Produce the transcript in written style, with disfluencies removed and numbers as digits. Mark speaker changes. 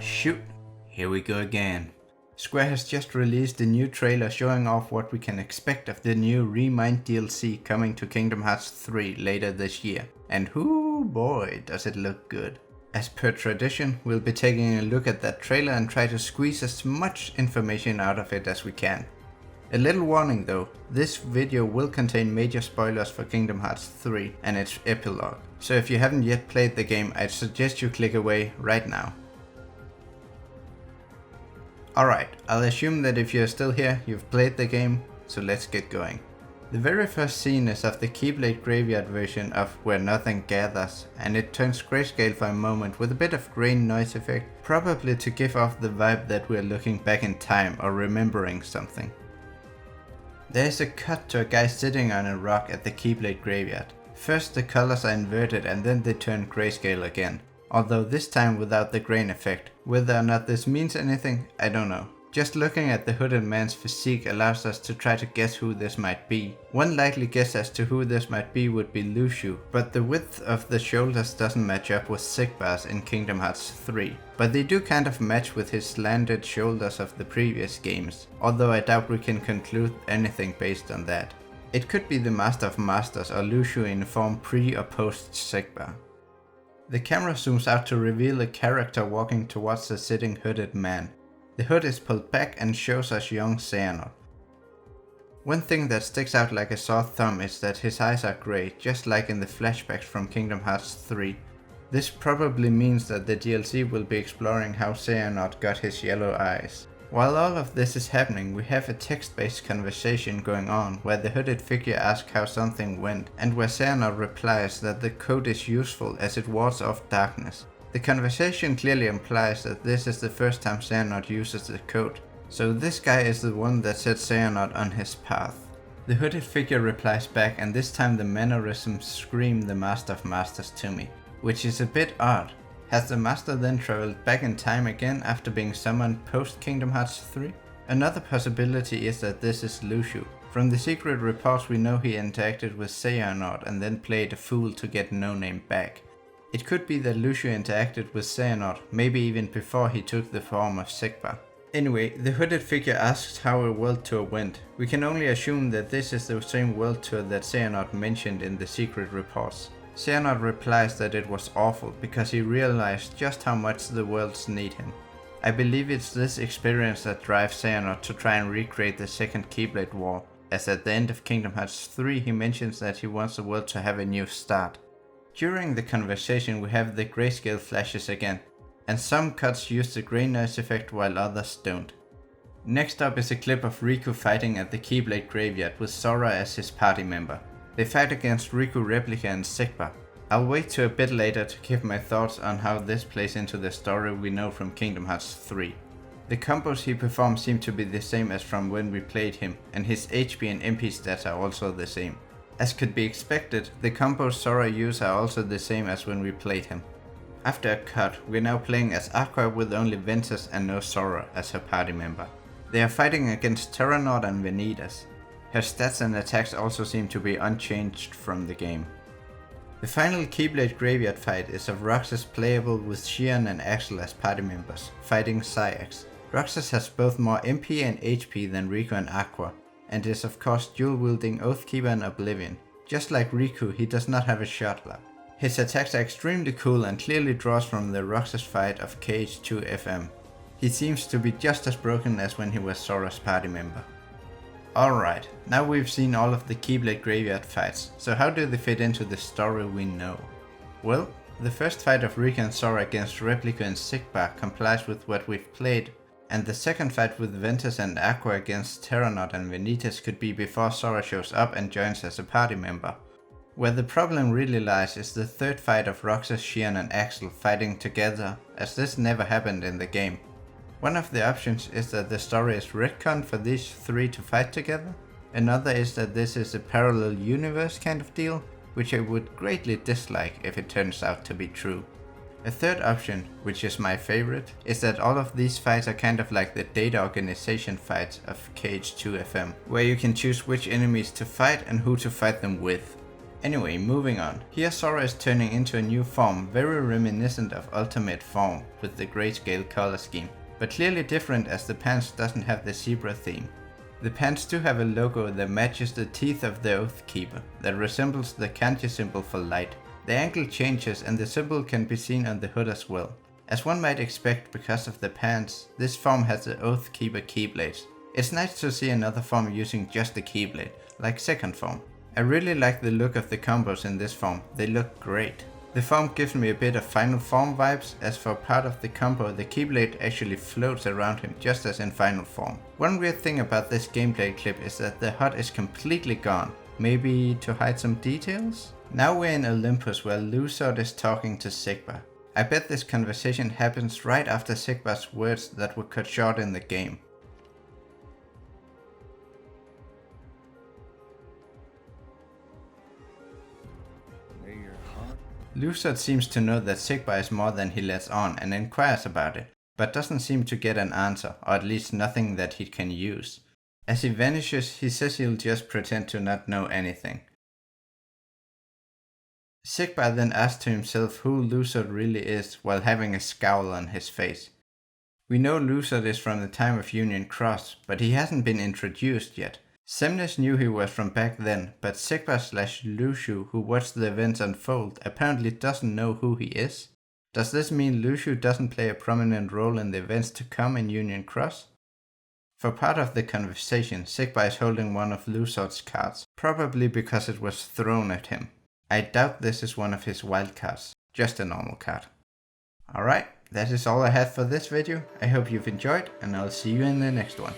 Speaker 1: Shoot, here we go again. Square has just released a new trailer showing off what we can expect of the new Remind DLC coming to Kingdom Hearts 3 later this year. And whoo boy, does it look good. As per tradition, we'll be taking a look at that trailer and try to squeeze as much information out of it as we can. A little warning though, this video will contain major spoilers for Kingdom Hearts 3 and its epilogue. So if you haven't yet played the game, I'd suggest you click away right now. Alright, I'll assume that if you're still here, you've played the game, so let's get going. The very first scene is of the Keyblade Graveyard version of Where Nothing Gathers, and it turns grayscale for a moment with a bit of grain noise effect, probably to give off the vibe that we're looking back in time or remembering something. There's a cut to a guy sitting on a rock at the Keyblade Graveyard. First the colors are inverted and then they turn grayscale again. Although this time without the grain effect. Whether or not this means anything, I don't know. Just looking at the hooded man's physique allows us to try to guess who this might be. One likely guess as to who this might be would be Luxu, but the width of the shoulders doesn't match up with Xigbar's in Kingdom Hearts 3. But they do kind of match with his slanted shoulders of the previous games, although I doubt we can conclude anything based on that. It could be the Master of Masters or Luxu in form pre or post Xigbar. The camera zooms out to reveal a character walking towards the sitting hooded man. The hood is pulled back and shows us young Xehanort. One thing that sticks out like a sore thumb is that his eyes are grey, just like in the flashbacks from Kingdom Hearts 3. This probably means that the DLC will be exploring how Xehanort got his yellow eyes. While all of this is happening, we have a text-based conversation going on where the hooded figure asks how something went, and where Xehanort replies that the code is useful as it wards off darkness. The conversation clearly implies that this is the first time Xehanort uses the code, so this guy is the one that set Xehanort on his path. The hooded figure replies back, and this time the mannerisms scream the Master of Masters to me, which is a bit odd. Has the Master then traveled back in time again after being summoned post Kingdom Hearts 3? Another possibility is that this is Luxu. From the secret reports we know he interacted with Xehanort and then played a fool to get No Name back. It could be that Luxu interacted with Xehanort, maybe even before he took the form of Xigbar. Anyway, the hooded figure asks how a world tour went. We can only assume that this is the same world tour that Xehanort mentioned in the secret reports. Xehanort replies that it was awful because he realized just how much the worlds need him. I believe it's this experience that drives Xehanort to try and recreate the second Keyblade War, as at the end of Kingdom Hearts 3 he mentions that he wants the world to have a new start. During the conversation we have the grayscale flashes again, and some cuts use the grain noise effect while others don't. Next up is a clip of Riku fighting at the Keyblade Graveyard with Sora as his party member. They fight against Riku Replica and Xigbar. I'll wait till a bit later to give my thoughts on how this plays into the story we know from Kingdom Hearts 3. The combos he performs seem to be the same as from when we played him, and his HP and MP stats are also the same. As could be expected, the combos Sora uses are also the same as when we played him. After a cut, we're now playing as Aqua with only Ventus and no Sora as her party member. They are fighting against Terranort and Vanitas. Her stats and attacks also seem to be unchanged from the game. The final Keyblade Graveyard fight is of Roxas playable with Xion and Axel as party members, fighting Saïx. Roxas has both more MP and HP than Riku and Aqua, and is of course dual-wielding Oathkeeper and Oblivion. Just like Riku, he does not have a shot lock. His attacks are extremely cool and clearly draws from the Roxas fight of KH2FM. He seems to be just as broken as when he was Sora's party member. Alright, now we've seen all of the Keyblade Graveyard fights, so how do they fit into the story we know? Well, the first fight of Riku and Sora against Replica and Xigbar complies with what we've played, and the second fight with Ventus and Aqua against Terranort and Vanitas could be before Sora shows up and joins as a party member. Where the problem really lies is the third fight of Roxas, Xion and Axel fighting together, as this never happened in the game. One of the options is that the story is retconned for these three to fight together. Another is that this is a parallel universe kind of deal, which I would greatly dislike if it turns out to be true. A third option, which is my favorite, is that all of these fights are kind of like the data organization fights of KH2FM, where you can choose which enemies to fight and who to fight them with. Anyway, moving on. Here Sora is turning into a new form, very reminiscent of Ultimate Form with the grayscale color scheme, but clearly different as the pants doesn't have the zebra theme. The pants do have a logo that matches the teeth of the Oathkeeper, that resembles the kanji symbol for light. The angle changes and the symbol can be seen on the hood as well. As one might expect because of the pants, this form has the Oathkeeper keyblades. It's nice to see another form using just the keyblade, like second form. I really like the look of the combos in this form, they look great. The form gives me a bit of Final Form vibes, as for part of the combo the keyblade actually floats around him just as in Final Form. One weird thing about this gameplay clip is that the HUD is completely gone, maybe to hide some details? Now we're in Olympus where Luzord is talking to Xigbar. I bet this conversation happens right after Xigbar's words that were cut short in the game. Luzord seems to know that Xigbar is more than he lets on and inquires about it, but doesn't seem to get an answer, or at least nothing that he can use. As he vanishes, he says he'll just pretend to not know anything. Xigbar then asks to himself who Luzord really is while having a scowl on his face. We know Luzord is from the time of Union Cross, but he hasn't been introduced yet. Xemnas knew he was from back then, but Xigbar/Luxu, who watched the events unfold, apparently doesn't know who he is. Does this mean Luxu doesn't play a prominent role in the events to come in Union Cross? For part of the conversation, Xigbar is holding one of Luzord's cards, probably because it was thrown at him. I doubt this is one of his wild cards, just a normal card. Alright, that is all I had for this video. I hope you've enjoyed, and I'll see you in the next one.